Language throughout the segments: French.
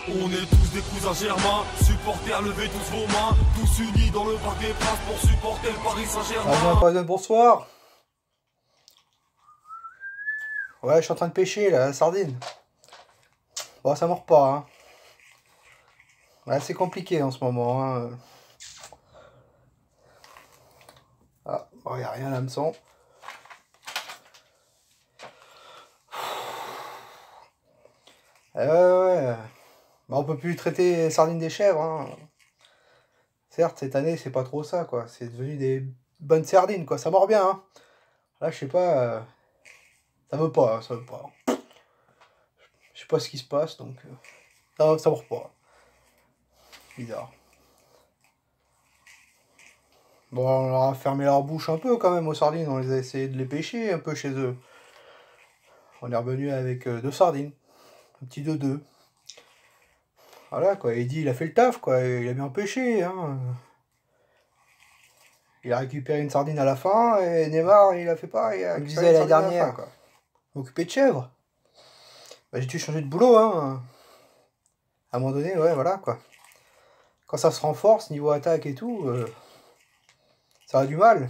On est tous des cousins germains, supporters, levez tous vos mains, tous unis dans le parc des Princes pour supporter le Paris Saint-Germain. Bonsoir. Ouais, je suis en train de pêcher là, la sardine. Bon, ça mord pas. Hein. Ouais, c'est compliqué en ce moment. Hein. Ah, bon, y a rien à l'hameçon. Ouais. Bah, on peut plus traiter les sardines des chèvres. Hein. Certes, cette année, c'est pas trop ça, quoi. C'est devenu des bonnes sardines, quoi. Ça mord bien, hein. Là, je sais pas. Ça veut pas, ça veut pas. Je sais pas ce qui se passe, donc. Ça mord pas. Bizarre. Bon, on leur a fermé leur bouche un peu quand même aux sardines. On les a essayé de les pêcher un peu chez eux. On est revenu avec 2 sardines. Un petit 2-2. Voilà, quoi. Eddie, il a fait le taf, quoi. Il a bien pêché, hein. Il a récupéré une sardine à la fin, et Neymar, il a fait pareil. Il me disait l'année dernière, quoi. Occupé de chèvres. Bah, j'ai dû changer de boulot, hein. À un moment donné, ouais, voilà, quoi. Quand ça se renforce, niveau attaque et tout, ça a du mal.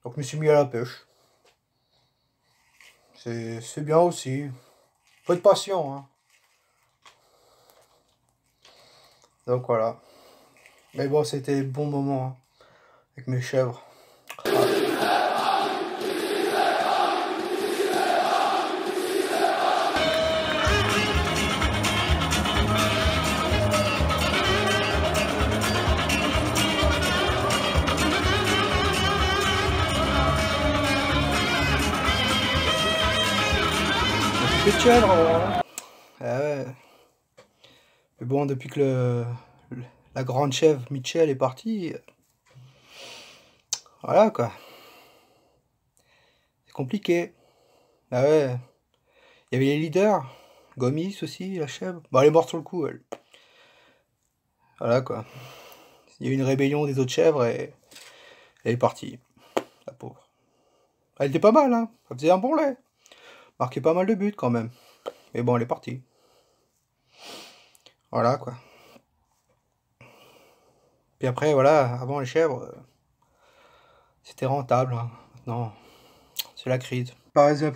Donc je me suis mis à la pêche. C'est bien aussi. Faut être patient, hein. Donc voilà. Mais bon, c'était bon moment, hein, avec mes chèvres. Un petit chèvre, hein. Ah ouais. Mais bon, depuis que la grande chèvre Mitchell est partie, voilà quoi. C'est compliqué. Ah ouais. Il y avait les leaders. Gomis aussi, la chèvre. Bon, elle est morte sur le coup, elle. Voilà quoi. Il y a eu une rébellion des autres chèvres et elle est partie. La pauvre. Elle était pas mal, hein. Elle faisait un bon lait. Marquait pas mal de buts quand même. Mais bon, elle est partie. Voilà quoi. Puis après, voilà, avant les chèvres, c'était rentable. Hein. Maintenant, c'est la crise. Parisien.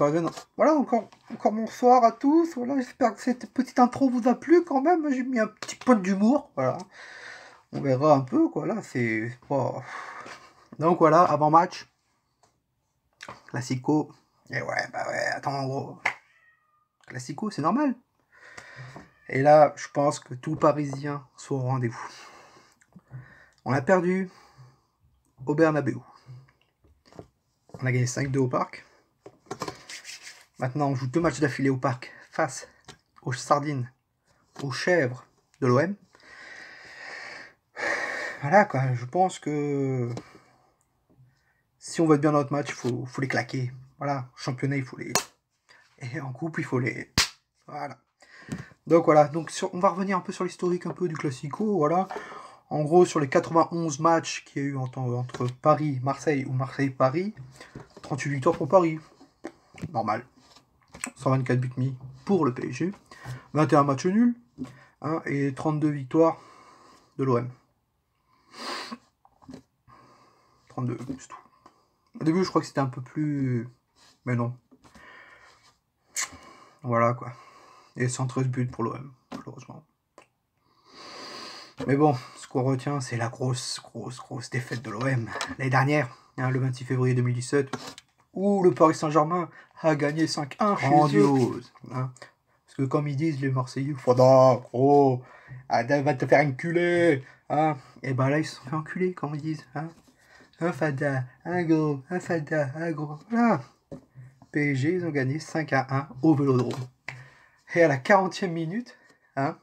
Voilà, encore bonsoir à tous. Voilà, j'espère que cette petite intro vous a plu quand même. J'ai mis un petit peu d'humour. Voilà. On verra un peu, quoi. Là, c'est pas. Donc voilà, avant match. Classico. Et ouais, bah ouais, attends, en gros. Classico, c'est normal. Et là, je pense que tout Parisien soit au rendez-vous. On a perdu au Bernabeu. On a gagné 5-2 au parc. Maintenant, on joue 2 matchs d'affilée au parc face aux sardines, aux chèvres de l'OM. Voilà quoi, je pense que si on veut être bien dans notre match, il faut les claquer. Voilà, championnat, il faut les. Et en coupe, il faut les. Voilà. Donc voilà, on va revenir un peu sur l'historique un peu du Classico. Voilà. En gros, sur les 91 matchs qu'il y a eu entre Paris-Marseille ou Marseille-Paris, 38 victoires pour Paris. Normal. 124 buts mis pour le PSG. 21 matchs nuls. Hein, et 32 victoires de l'OM. 32, c'est tout. Au début, je crois que c'était un peu plus. Mais non. Voilà quoi. Et 113 buts pour l'OM, malheureusement. Mais bon, ce qu'on retient, c'est la grosse défaite de l'OM l'année dernière, hein, le 26 février 2017, où le Paris Saint-Germain a gagné 5-1 grandiose. Hein. Parce que comme ils disent les Marseillais, Fada, gros, va te faire enculer. Hein. Et ben là, ils se sont fait enculer, comme ils disent. Hein. Un Fada, un gros, un Fada, un gros. Voilà. PSG, ils ont gagné 5-1 au Vélodrome. Et à la 40e minute, hein,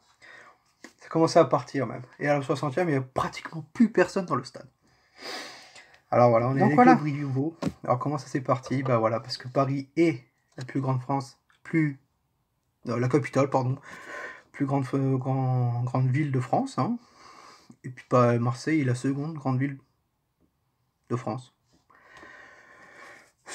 ça commençait à partir même. Et à la 60e, il n'y a pratiquement plus personne dans le stade. Alors voilà, on est avec le Brie Nouveau. Alors comment ça s'est parti? Bah voilà, parce que Paris est la plus grande France, la capitale, pardon, plus grande ville de France. Hein. Et puis Marseille est la seconde grande ville de France.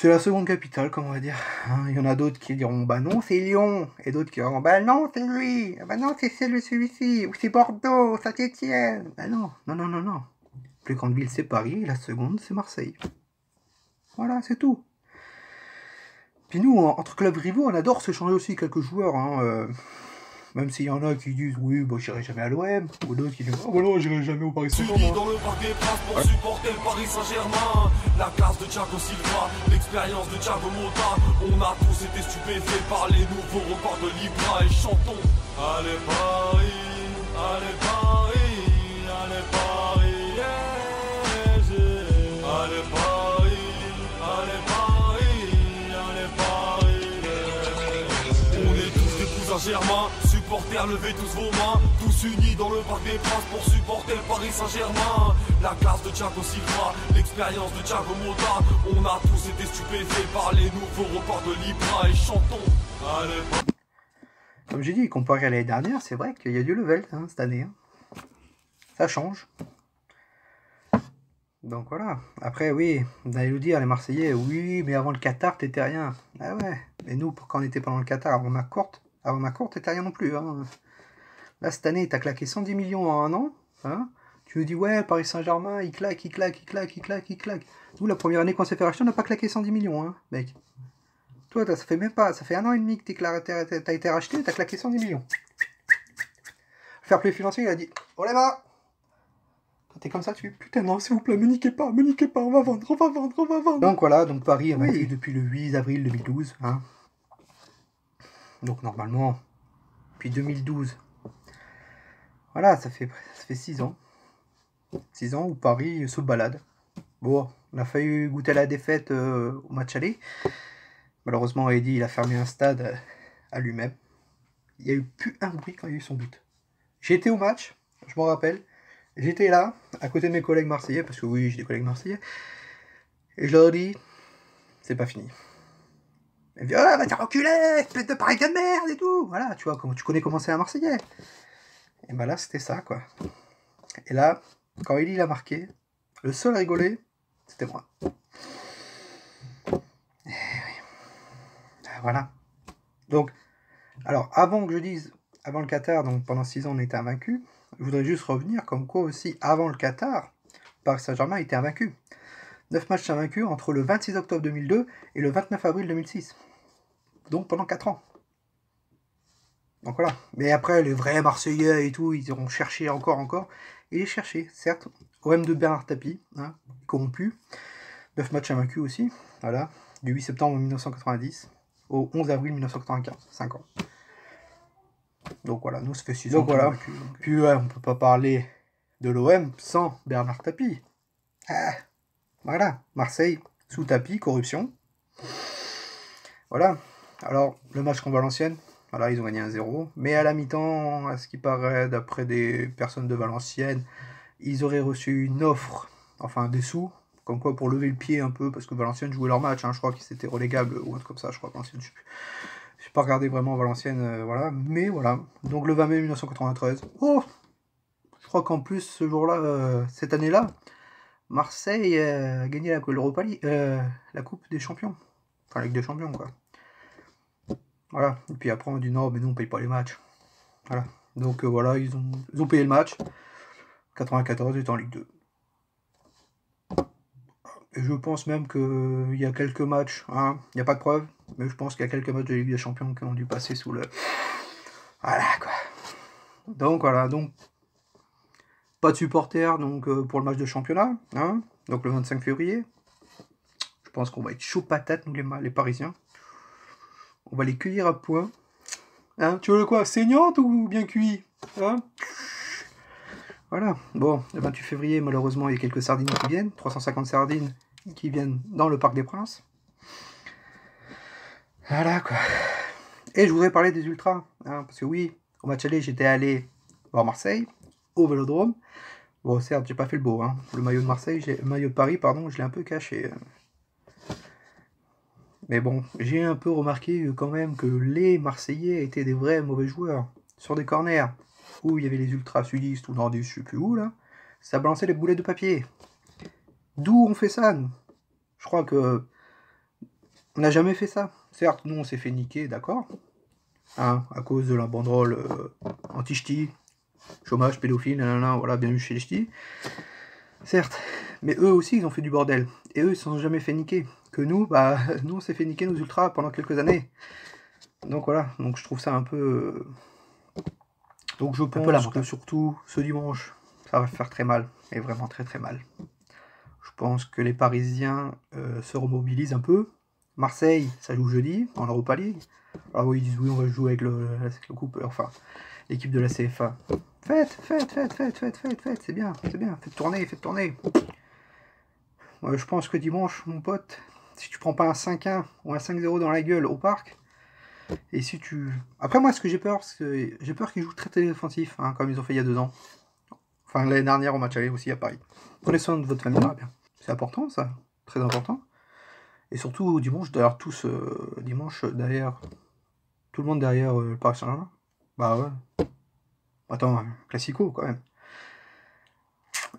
C'est la seconde capitale, comme on va dire. Hein, il y en a d'autres qui diront bah non, c'est Lyon. Et d'autres qui diront bah non, c'est lui. Bah non, c'est celui-ci. Ou c'est Bordeaux, Saint-Étienne. Bah non, non, non, non, non. La plus grande ville, c'est Paris. Et la seconde, c'est Marseille. Voilà, c'est tout. Puis nous, entre clubs rivaux, on adore se changer aussi quelques joueurs. Hein, même s'il y en a qui disent oui, bah j'irai jamais à l'OM, ou d'autres qui disent oh bah non, j'irai jamais au Paris Saint-Germain. Dans le Parc des Princes pour supporter le Paris Saint-Germain. La classe de Thiago Silva, l'expérience de Thiago Motta. On a tous été stupéfaits par les nouveaux records de Libra et chantons. Allez Paris, allez Paris, allez Paris, yeah, yeah. Allez Paris, allez Paris, allez Paris, yeah. On est tous des cousins germains. Supporters, levez tous vos mains, tous unis dans le Parc des Princes pour supporter le Paris Saint-Germain. La classe de Thiago Silva, l'expérience de Thiago Motta. On a tous été stupéfaits par les nouveaux records de Libra et chantons. Allez. Comme j'ai dit, comparé à l'année dernière, c'est vrai qu'il y a du level hein, cette année. Hein. Ça change. Donc voilà. Après, oui, vous allez nous dire, les Marseillais, oui, mais avant le Qatar, t'étais rien. Ah ouais, mais nous, quand on était pendant le Qatar, avant ma courte, t'étais rien non plus. Hein. Là, cette année, t'as claqué 110 millions en un an. Hein. Tu nous dis, ouais, Paris Saint-Germain, il claque. Nous, la première année qu'on s'est fait racheter, on n'a pas claqué 110 millions, hein, mec. Toi, ça fait même pas, ça fait 1 an et demi que t'as été racheté, t'as claqué 110 millions. Le fair play financier, il a dit, oh les mains. Quand t'es comme ça, tu dis, putain, non, s'il vous plaît, me niquez pas, on va vendre. Donc voilà, donc Paris a vaincu depuis le 8 avril 2012, hein. Donc normalement, depuis 2012, voilà, ça fait 6 ans. 6 ans où Paris se balade. Bon, on a failli goûter la défaite au match aller. Malheureusement, Eddy, il a fermé un stade à lui-même. Il n'y a eu plus un bruit quand il y a eu son but. J'ai été au match, je m'en rappelle. J'étais là, à côté de mes collègues marseillais, parce que oui, j'ai des collègues marseillais. Et je leur ai dit, c'est pas fini. Elle me dit, oh, va te reculer, espèce de pareil de merde et tout. Voilà, tu vois, tu connais comment c'est un Marseillais. Et ben là, c'était ça, quoi. Et là, quand Elie a marqué, le seul à rigoler, c'était moi. Et oui. Voilà. Donc, alors, avant que je dise, avant le Qatar, donc pendant 6 ans, on était invaincus, je voudrais juste revenir, comme quoi aussi, avant le Qatar, Paris Saint-Germain était invaincu. 9 matchs invaincus entre le 26 octobre 2002 et le 29 avril 2006. Donc pendant 4 ans. Donc voilà. Mais après, les vrais Marseillais et tout, ils iront chercher encore. Et les chercher, certes. OM de Bernard Tapie, hein, corrompu. 9 matchs invaincus aussi. Voilà. Du 8 septembre 1990 au 11 avril 1995. 5 ans. Donc voilà, nous ça fait 6 ans. Donc voilà. Puis ouais, on peut pas parler de l'OM sans Bernard Tapie. Ah. Voilà, Marseille, sous tapis, corruption. Voilà. Alors, le match contre Valenciennes, voilà, ils ont gagné 1-0. Mais à la mi-temps, à ce qui paraît, d'après des personnes de Valenciennes, ils auraient reçu une offre, enfin des sous, comme quoi pour lever le pied un peu, parce que Valenciennes jouait leur match, hein, je crois qu'ils étaient relégables ou un truc comme ça, je crois, Valenciennes, je sais plus. Je n'ai pas regardé vraiment Valenciennes, voilà, mais voilà. Donc le 20 mai 1993, oh, je crois qu'en plus, ce jour-là, cette année-là, Marseille a gagné l'Europa League, la Coupe des Champions. Enfin, la Ligue des Champions, quoi. Voilà. Et puis après, on dit non, mais nous, on paye pas les matchs. Voilà. Donc voilà, ils ont payé le match. 94, ils étaient en Ligue 2. Et je pense même qu'il y a quelques matchs, hein, il n'y a pas de preuve, mais je pense qu'il y a quelques matchs de Ligue des Champions qui ont dû passer sous le... Voilà, quoi. Donc voilà, donc... Pas de supporters donc, pour le match de championnat, hein, donc le 25 février. Je pense qu'on va être chaud patate, nous les Parisiens. On va les cueillir à point. Hein, tu veux le quoi, saignante ou bien cuit, hein? Voilà, bon, le 28 février, malheureusement, il y a quelques sardines qui viennent. 350 sardines qui viennent dans le Parc des Princes. Voilà, quoi. Et je voudrais parler des Ultras, hein, parce que oui, au match aller, j'étais allé voir Marseille, au Vélodrome. Bon, certes, j'ai pas fait le beau, hein. Le maillot de Marseille, le maillot de Paris, pardon, je l'ai un peu caché. Mais bon, j'ai un peu remarqué quand même que les Marseillais étaient des vrais mauvais joueurs. Sur des corners où il y avait les ultras sudistes ou nordistes, je sais plus où, là, ça balançait les boulettes de papier. D'où on fait ça, nous? Je crois que On n'a jamais fait ça. Certes, nous on s'est fait niquer, d'accord, hein, à cause de la banderole anti-ch'ti, chômage, pédophile, nanana, voilà, bienvenue chez les ch'tis. Certes, mais eux aussi ils ont fait du bordel. Et eux ils ne se sont jamais fait niquer. Que nous, bah, nous on s'est fait niquer nos ultras pendant quelques années. Donc voilà, donc je trouve ça un peu... Donc je pense que surtout ce dimanche, ça va faire très mal, et vraiment très très mal. Je pense que les Parisiens se remobilisent un peu. Marseille, ça joue jeudi, en Europa League. Alors oui, ils disent oui, on va jouer avec le coupe, enfin, l'équipe de la CFA. Faites, c'est bien, faites tourner. Moi, je pense que dimanche, mon pote, si tu prends pas un 5-1 ou un 5-0 dans la gueule au parc, et si tu... Après moi, ce que j'ai peur, c'est j'ai peur qu'ils jouent très défensif, hein, comme ils ont fait il y a 2 ans. Enfin, l'année dernière au match aller aussi à Paris. Prenez soin de votre famille, bien. C'est important, ça, très important. Et surtout, dimanche, derrière tous, derrière tout le monde derrière le Paris Saint-Germain. Bah ouais. Attends, classico quand même.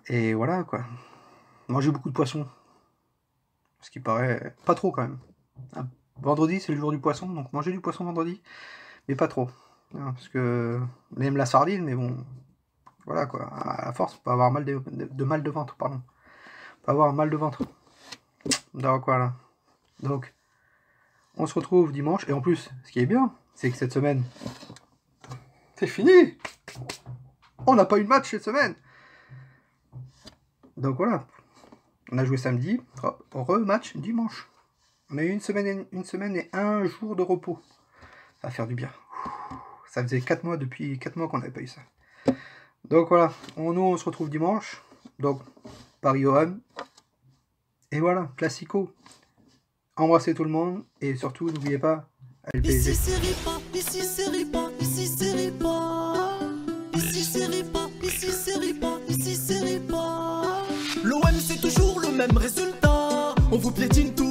Et voilà quoi. Mangez beaucoup de poissons. Ce qui paraît pas trop quand même. Vendredi c'est le jour du poisson, donc mangez du poisson vendredi, mais pas trop. Hein, parce que on aime la sardine, mais bon, voilà quoi. À la force, on peut avoir mal de mal de ventre, pardon. On peut avoir mal de ventre. Donc voilà. Donc, on se retrouve dimanche. Et en plus, ce qui est bien, c'est que cette semaine, c'est fini. On n'a pas eu de match cette semaine. Donc voilà. On a joué samedi, rematch dimanche. On a eu une semaine et 1 jour de repos. Ça va faire du bien. Ça faisait 4 mois, depuis 4 mois qu'on n'avait pas eu ça. Donc voilà. Nous, on se retrouve dimanche. Donc, Paris-OM. Et voilà, classico. Embrassez tout le monde et surtout n'oubliez pas Ici c'est Ripa, ici c'est Ripa, ici c'est Ripa. Ici c'est Ripa, ici c'est Ripa, ici c'est Ripa. L'OM c'est toujours le même résultat. On vous piétine tout.